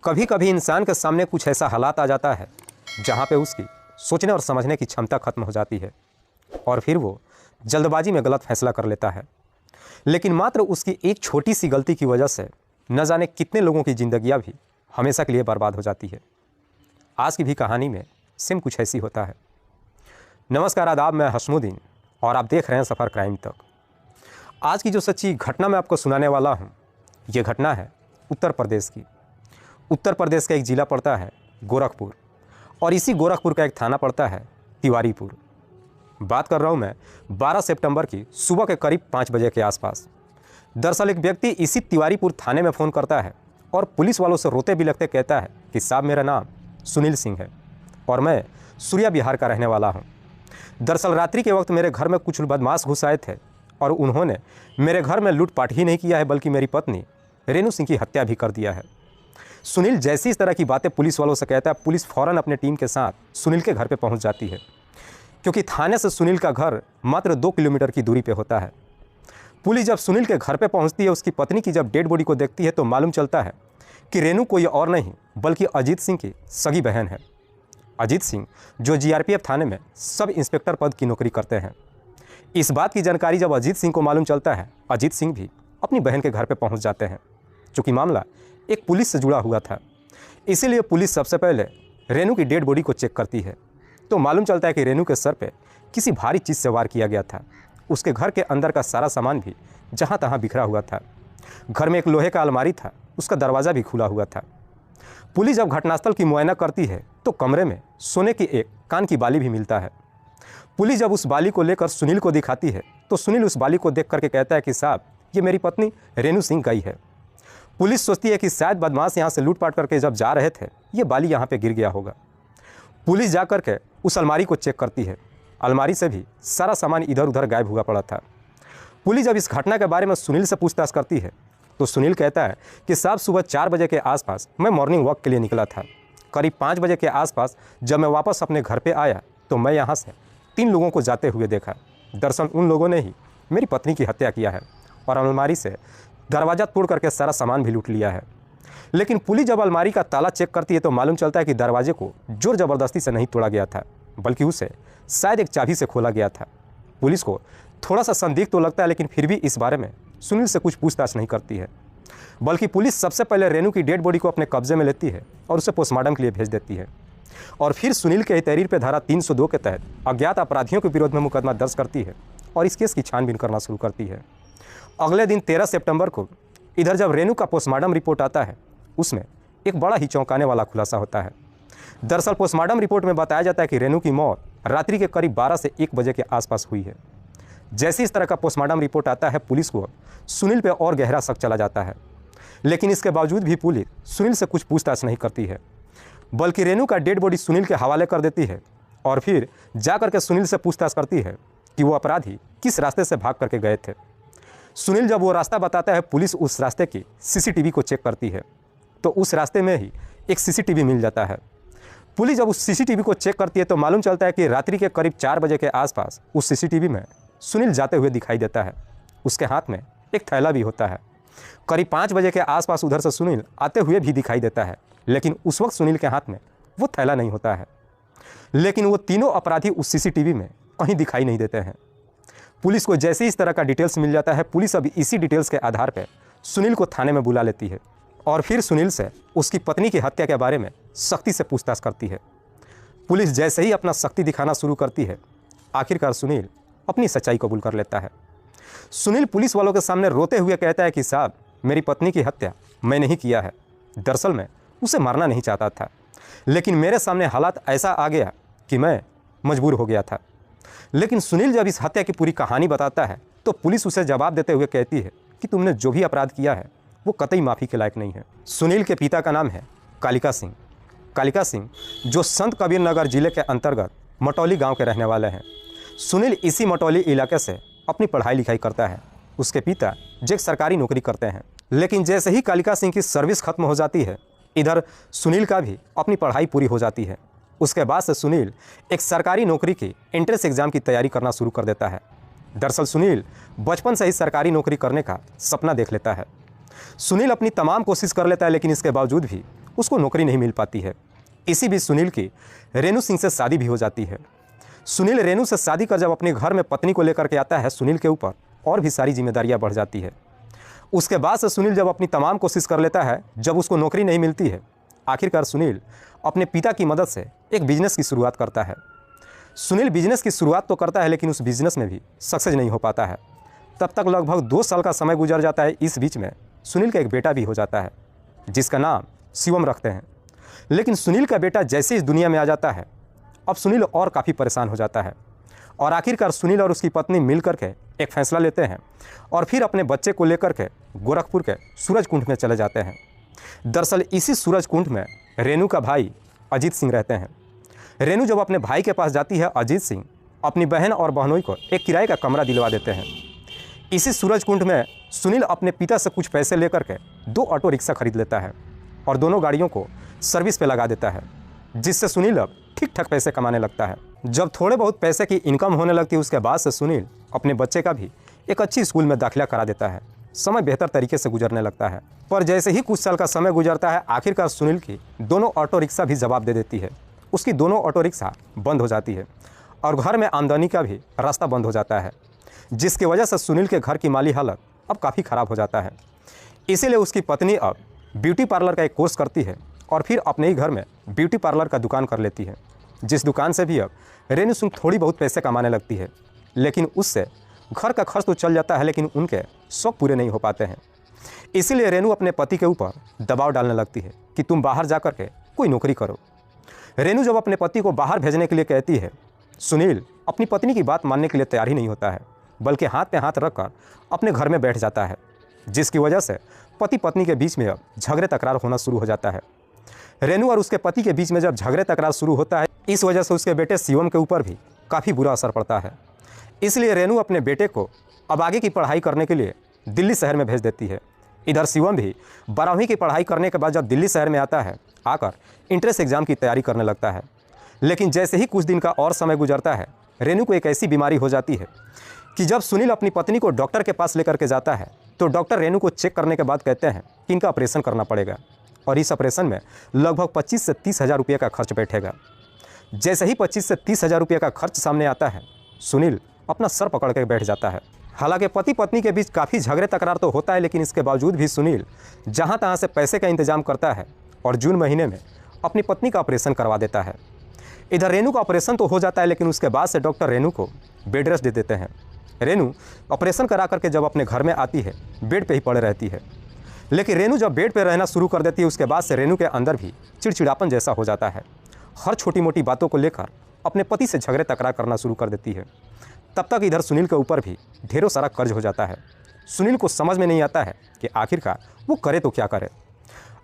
कभी कभी इंसान के सामने कुछ ऐसा हालात आ जाता है जहाँ पे उसकी सोचने और समझने की क्षमता खत्म हो जाती है और फिर वो जल्दबाजी में गलत फैसला कर लेता है। लेकिन मात्र उसकी एक छोटी सी गलती की वजह से न जाने कितने लोगों की ज़िंदगियाँ भी हमेशा के लिए बर्बाद हो जाती है। आज की भी कहानी में सेम कुछ ऐसी होता है। नमस्कार, आदाब, मैं हसमुद्दीन और आप देख रहे हैं सफ़र क्राइम तक। आज की जो सच्ची घटना मैं आपको सुनाने वाला हूँ, ये घटना है उत्तर प्रदेश की। उत्तर प्रदेश का एक ज़िला पड़ता है गोरखपुर और इसी गोरखपुर का एक थाना पड़ता है तिवारीपुर। बात कर रहा हूँ मैं 12 सितंबर की सुबह के करीब 5 बजे के आसपास। दरअसल एक व्यक्ति इसी तिवारीपुर थाने में फ़ोन करता है और पुलिस वालों से रोते बिलखते कहता है कि साहब, मेरा नाम सुनील सिंह है और मैं सूर्या बिहार का रहने वाला हूँ। दरअसल रात्रि के वक्त मेरे घर में कुछ बदमाश घुस आए थे और उन्होंने मेरे घर में लूटपाट ही नहीं किया है बल्कि मेरी पत्नी रेनू सिंह की हत्या भी कर दिया है। सुनील जैसी इस तरह की बातें पुलिस वालों से कहता है, पुलिस फ़ौरन अपने टीम के साथ सुनील के घर पे पहुंच जाती है, क्योंकि थाने से सुनील का घर मात्र 2 किलोमीटर की दूरी पे होता है। पुलिस जब सुनील के घर पे पहुंचती है, उसकी पत्नी की जब डेड बॉडी को देखती है तो मालूम चलता है कि रेनू कोई और नहीं बल्कि अजीत सिंह की सगी बहन है। अजीत सिंह जो GRPF थाने में सब इंस्पेक्टर पद की नौकरी करते हैं। इस बात की जानकारी जब अजीत सिंह को मालूम चलता है, अजीत सिंह भी अपनी बहन के घर पर पहुँच जाते हैं। चूँकि मामला एक पुलिस से जुड़ा हुआ था, इसीलिए पुलिस सबसे पहले रेनू की डेड बॉडी को चेक करती है तो मालूम चलता है कि रेनू के सर पे किसी भारी चीज़ से वार किया गया था। उसके घर के अंदर का सारा सामान भी जहाँ तहाँ बिखरा हुआ था। घर में एक लोहे का अलमारी था, उसका दरवाज़ा भी खुला हुआ था। पुलिस जब घटनास्थल की मुआयना करती है तो कमरे में सोने की एक कान की बाली भी मिलता है। पुलिस जब उस बाली को लेकर सुनील को दिखाती है तो सुनील उस बाली को देख करके कहता है कि साहब, ये मेरी पत्नी रेनू सिंह गई है। पुलिस सोचती है कि शायद बदमाश यहाँ से लूटपाट करके जब जा रहे थे ये बाली यहाँ पे गिर गया होगा। पुलिस जा कर के उस अलमारी को चेक करती है। अलमारी से भी सारा सामान इधर उधर गायब हुआ पड़ा था। पुलिस जब इस घटना के बारे में सुनील से पूछताछ करती है तो सुनील कहता है कि साहब, सुबह 4 बजे के आसपास मैं मॉर्निंग वॉक के लिए निकला था। करीब 5 बजे के आसपास जब मैं वापस अपने घर पर आया तो मैं यहाँ से 3 लोगों को जाते हुए देखा। दरअसल उन लोगों ने ही मेरी पत्नी की हत्या किया है और अलमारी से दरवाज़ा तोड़ करके सारा सामान भी लूट लिया है। लेकिन पुलिस जब अलमारी का ताला चेक करती है तो मालूम चलता है कि दरवाजे को जोर ज़बरदस्ती से नहीं तोड़ा गया था बल्कि उसे शायद एक चाबी से खोला गया था। पुलिस को थोड़ा सा संदिग्ध तो लगता है, लेकिन फिर भी इस बारे में सुनील से कुछ पूछताछ नहीं करती है, बल्कि पुलिस सबसे पहले रेनू की डेड बॉडी को अपने कब्जे में लेती है और उसे पोस्टमार्टम के लिए भेज देती है। और फिर सुनील के तहरीर पर धारा 302 के तहत अज्ञात अपराधियों के विरोध में मुकदमा दर्ज करती है और इस केस की छानबीन करना शुरू करती है। अगले दिन 13 सितंबर को इधर जब रेनू का पोस्टमार्टम रिपोर्ट आता है, उसमें एक बड़ा ही चौंकाने वाला खुलासा होता है। दरअसल पोस्टमार्टम रिपोर्ट में बताया जाता है कि रेनू की मौत रात्रि के करीब 12 से 1 बजे के आसपास हुई है। जैसे इस तरह का पोस्टमार्टम रिपोर्ट आता है, पुलिस को सुनील पे और गहरा शक चला जाता है। लेकिन इसके बावजूद भी पुलिस सुनील से कुछ पूछताछ नहीं करती है, बल्कि रेनू का डेड बॉडी सुनील के हवाले कर देती है और फिर जा करके सुनील से पूछताछ करती है कि वो अपराधी किस रास्ते से भाग करके गए थे। सुनील जब वो रास्ता बताता है, पुलिस उस रास्ते की CCTV को चेक करती है तो उस रास्ते में ही एक CCTV मिल जाता है। पुलिस जब उस CCTV को चेक करती है तो मालूम चलता है कि रात्रि के करीब 4 बजे के आसपास उस CCTV में सुनील जाते हुए दिखाई देता है। उसके हाथ में एक थैला भी होता है। करीब 5 बजे के आसपास उधर से सुनील आते हुए भी दिखाई देता है, लेकिन उस वक्त सुनील के हाथ में वो थैला नहीं होता है। लेकिन वो तीनों अपराधी उस CCTV में कहीं दिखाई नहीं देते हैं। पुलिस को जैसे इस तरह का डिटेल्स मिल जाता है, पुलिस अब इसी डिटेल्स के आधार पर सुनील को थाने में बुला लेती है और फिर सुनील से उसकी पत्नी की हत्या के बारे में सख्ती से पूछताछ करती है। पुलिस जैसे ही अपना सख्ती दिखाना शुरू करती है, आखिरकार सुनील अपनी सच्चाई कबूल कर लेता है। सुनील पुलिस वालों के सामने रोते हुए कहता है कि साहब, मेरी पत्नी की हत्या मैं नहीं किया है। दरअसल मैं उसे मारना नहीं चाहता था, लेकिन मेरे सामने हालात ऐसा आ गया कि मैं मजबूर हो गया था। लेकिन सुनील जब इस हत्या की पूरी कहानी बताता है तो पुलिस उसे जवाब देते हुए कहती है कि तुमने जो भी अपराध किया है वो कतई माफ़ी के लायक नहीं है। सुनील के पिता का नाम है कालिका सिंह। कालिका सिंह जो संत कबीर नगर जिले के अंतर्गत मटौली गांव के रहने वाले हैं। सुनील इसी मटौली इलाके से अपनी पढ़ाई लिखाई करता है। उसके पिता जो एक सरकारी नौकरी करते हैं। लेकिन जैसे ही कालिका सिंह की सर्विस खत्म हो जाती है, इधर सुनील का भी अपनी पढ़ाई पूरी हो जाती है। उसके बाद से सुनील एक सरकारी नौकरी की एंट्रेंस एग्ज़ाम की तैयारी करना शुरू कर देता है। दरअसल सुनील बचपन से ही सरकारी नौकरी करने का सपना देख लेता है। सुनील अपनी तमाम कोशिश कर लेता है, लेकिन इसके बावजूद भी उसको नौकरी नहीं मिल पाती है। इसी बीच सुनील की रेणु सिंह से शादी भी हो जाती है। सुनील रेणु से शादी कर जब अपने घर में पत्नी को लेकर के आता है, सुनील के ऊपर और भी सारी जिम्मेदारियां बढ़ जाती है। उसके बाद से सुनील जब अपनी तमाम कोशिश कर लेता है, जब उसको नौकरी नहीं मिलती है, आखिरकार सुनील अपने पिता की मदद से एक बिजनेस की शुरुआत करता है। सुनील बिजनेस की शुरुआत तो करता है, लेकिन उस बिजनेस में भी सक्सेस नहीं हो पाता है। तब तक लगभग 2 साल का समय गुजर जाता है। इस बीच में सुनील का एक बेटा भी हो जाता है, जिसका नाम शिवम रखते हैं। लेकिन सुनील का बेटा जैसे इस दुनिया में आ जाता है, अब सुनील और काफ़ी परेशान हो जाता है और आखिरकार सुनील और उसकी पत्नी मिल करके एक फैसला लेते हैं और फिर अपने बच्चे को लेकर के गोरखपुर के सूरजकुंड में चले जाते हैं। दरअसल इसी सूरजकुंड में रेणु का भाई अजीत सिंह रहते हैं। रेणु जब अपने भाई के पास जाती है, अजीत सिंह अपनी बहन और बहनोई को एक किराए का कमरा दिलवा देते हैं। इसी सूरजकुंड में सुनील अपने पिता से कुछ पैसे लेकर के 2 ऑटो रिक्शा खरीद लेता है और दोनों गाड़ियों को सर्विस पे लगा देता है, जिससे सुनील अब ठीक ठाक पैसे कमाने लगता है। जब थोड़े बहुत पैसे की इनकम होने लगती है, उसके बाद से सुनील अपने बच्चे का भी एक अच्छी स्कूल में दाखिला करा देता है। समय बेहतर तरीके से गुजरने लगता है। पर जैसे ही कुछ साल का समय गुजरता है, आखिरकार सुनील की दोनों ऑटो रिक्शा भी जवाब दे देती है। उसकी दोनों ऑटो रिक्शा बंद हो जाती है और घर में आमदनी का भी रास्ता बंद हो जाता है, जिसकी वजह से सुनील के घर की माली हालत अब काफ़ी ख़राब हो जाता है। इसीलिए उसकी पत्नी अब ब्यूटी पार्लर का एक कोर्स करती है और फिर अपने ही घर में ब्यूटी पार्लर का दुकान कर लेती है, जिस दुकान से भी अब रेणु सिंह थोड़ी बहुत पैसे कमाने लगती है। लेकिन उससे घर का खर्च तो चल जाता है, लेकिन उनके शौक पूरे नहीं हो पाते हैं। इसीलिए रेणु अपने पति के ऊपर दबाव डालने लगती है कि तुम बाहर जा कर के कोई नौकरी करो। रेणु जब अपने पति को बाहर भेजने के लिए कहती है, सुनील अपनी पत्नी की बात मानने के लिए तैयार ही नहीं होता है, बल्कि हाथ पे हाथ रखकर अपने घर में बैठ जाता है, जिसकी वजह से पति पत्नी के बीच में अब झगड़े तकरार होना शुरू हो जाता है। रेणु और उसके पति के बीच में जब झगड़े तकरार शुरू होता है, इस वजह से उसके बेटे शिवम के ऊपर भी काफ़ी बुरा असर पड़ता है। इसलिए रेणु अपने बेटे को अब आगे की पढ़ाई करने के लिए दिल्ली शहर में भेज देती है। इधर शिवम भी 12वीं की पढ़ाई करने के बाद जब दिल्ली शहर में आता है, आकर इंट्रेंस एग्ज़ाम की तैयारी करने लगता है। लेकिन जैसे ही कुछ दिन का और समय गुजरता है, रेणु को एक ऐसी बीमारी हो जाती है कि जब सुनील अपनी पत्नी को डॉक्टर के पास लेकर के जाता है, तो डॉक्टर रेणु को चेक करने के बाद कहते हैं कि इनका ऑपरेशन करना पड़ेगा और इस ऑपरेशन में लगभग 25 से 30 हज़ार रुपये का खर्च बैठेगा। जैसे ही 25 से 30 हज़ार रुपये का खर्च सामने आता है, सुनील अपना सर पकड़ के बैठ जाता है। हालांकि पति पत्नी के बीच काफ़ी झगड़े तकरार तो होता है, लेकिन इसके बावजूद भी सुनील जहां तहां से पैसे का इंतजाम करता है और जून महीने में अपनी पत्नी का ऑपरेशन करवा देता है। इधर रेणु का ऑपरेशन तो हो जाता है, लेकिन उसके बाद से डॉक्टर रेणु को बेड रेस्ट दे देते हैं। रेणु ऑपरेशन करा करके जब अपने घर में आती है, बेड पे ही पड़े रहती है। लेकिन रेणु जब बेड पे रहना शुरू कर देती है, उसके बाद से रेणु के अंदर भी चिड़चिड़ापन जैसा हो जाता है। हर छोटी मोटी बातों को लेकर अपने पति से झगड़े तकरार करना शुरू कर देती है। तब तक इधर सुनील के ऊपर भी ढेरों सारा कर्ज हो जाता है। सुनील को समझ में नहीं आता है कि आखिरकार वो करे तो क्या करे।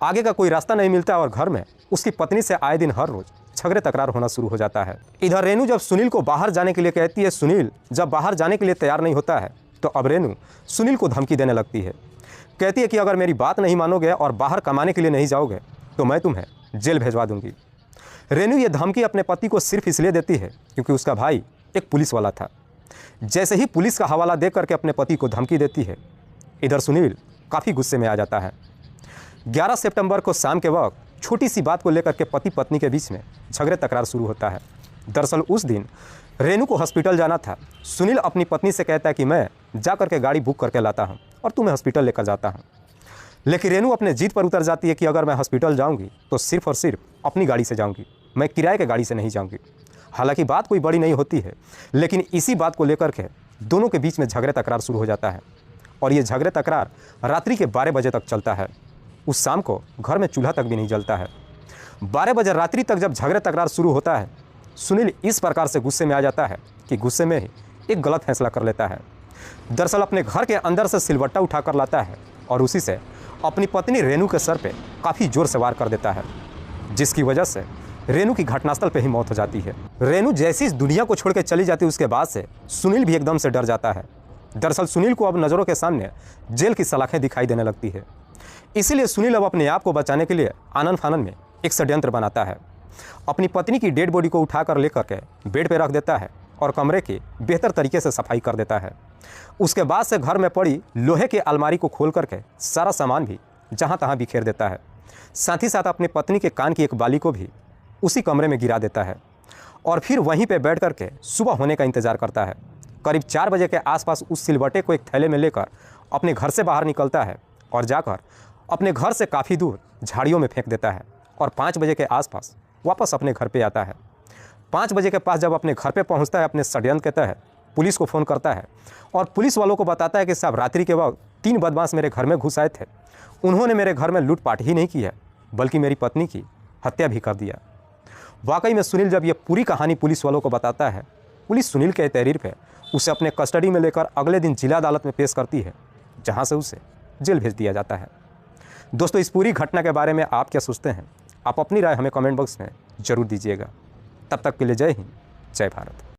आगे का कोई रास्ता नहीं मिलता और घर में उसकी पत्नी से आए दिन हर रोज़ झगड़े तकरार होना शुरू हो जाता है। इधर रेणु जब सुनील को बाहर जाने के लिए कहती है, सुनील जब बाहर जाने के लिए तैयार नहीं होता है, तो अब रेणु सुनील को धमकी देने लगती है। कहती है कि अगर मेरी बात नहीं मानोगे और बाहर कमाने के लिए नहीं जाओगे तो मैं तुम्हें जेल भेजवा दूंगी। रेणु ये धमकी अपने पति को सिर्फ इसलिए देती है क्योंकि उसका भाई एक पुलिस वाला था। जैसे ही पुलिस का हवाला दे करके अपने पति को धमकी देती है, इधर सुनील काफ़ी गुस्से में आ जाता है। 11 सितंबर को शाम के वक्त छोटी सी बात को लेकर के पति पत्नी के बीच में झगड़े तकरार शुरू होता है। दरअसल उस दिन रेणु को हॉस्पिटल जाना था। सुनील अपनी पत्नी से कहता है कि मैं जा करके गाड़ी बुक करके लाता हूँ और तुम्हें हॉस्पिटल लेकर जाता हूँ। लेकिन रेणु अपने जीत पर उतर जाती है कि अगर मैं हॉस्पिटल जाऊँगी तो सिर्फ और सिर्फ अपनी गाड़ी से जाऊँगी, मैं किराए के गाड़ी से नहीं जाऊँगी। हालांकि बात कोई बड़ी नहीं होती है, लेकिन इसी बात को लेकर के दोनों के बीच में झगड़े तकरार शुरू हो जाता है और ये झगड़े तकरार रात्रि के 12 बजे तक चलता है। उस शाम को घर में चूल्हा तक भी नहीं जलता है। 12 बजे रात्रि तक जब झगड़े तकरार शुरू होता है, सुनील इस प्रकार से गुस्से में आ जाता है कि गुस्से में ही एक गलत फैसला कर लेता है। दरअसल अपने घर के अंदर से सिलबट्टा उठाकर लाता है और उसी से अपनी पत्नी रेणु के सर पे काफ़ी जोर से वार कर देता है, जिसकी वजह से रेणु की घटनास्थल पे ही मौत हो जाती है। रेणु जैसी इस दुनिया को छोड़ के चली जाती है, उसके बाद से सुनील भी एकदम से डर जाता है। दरअसल सुनील को अब नज़रों के सामने जेल की सलाखें दिखाई देने लगती है। इसीलिए सुनील अब अपने आप को बचाने के लिए आनन फानन में एक षड्यंत्र बनाता है। अपनी पत्नी की डेड बॉडी को उठाकर लेकर के बेड पर रख देता है और कमरे की बेहतर तरीके से सफाई कर देता है। उसके बाद से घर में पड़ी लोहे की अलमारी को खोल करके सारा सामान भी जहाँ तहाँ बिखेर देता है साथ ही साथ अपनी पत्नी के कान की एक बाली को भी उसी कमरे में गिरा देता है और फिर वहीं पे बैठ करके सुबह होने का इंतज़ार करता है। करीब 4 बजे के आसपास उस सिलबट्टे को एक थैले में लेकर अपने घर से बाहर निकलता है और जाकर अपने घर से काफ़ी दूर झाड़ियों में फेंक देता है और 5 बजे के आसपास वापस अपने घर पे आता है। 5 बजे के पास जब अपने घर पे पहुंचता है, अपने षड्यंत्र के तहत पुलिस को फ़ोन करता है और पुलिस वालों को बताता है कि साहब रात्रि के वक्त 3 बदमाश मेरे घर में घुस आए थे। उन्होंने मेरे घर में लूटपाट ही नहीं की है बल्कि मेरी पत्नी की हत्या भी कर दिया। वाकई में सुनील जब ये पूरी कहानी पुलिस वालों को बताता है, पुलिस सुनील के तहरीर पे उसे अपने कस्टडी में लेकर अगले दिन जिला अदालत में पेश करती है, जहां से उसे जेल भेज दिया जाता है। दोस्तों, इस पूरी घटना के बारे में आप क्या सोचते हैं? आप अपनी राय हमें कमेंट बॉक्स में ज़रूर दीजिएगा। तब तक के लिए जय हिंद, जय भारत।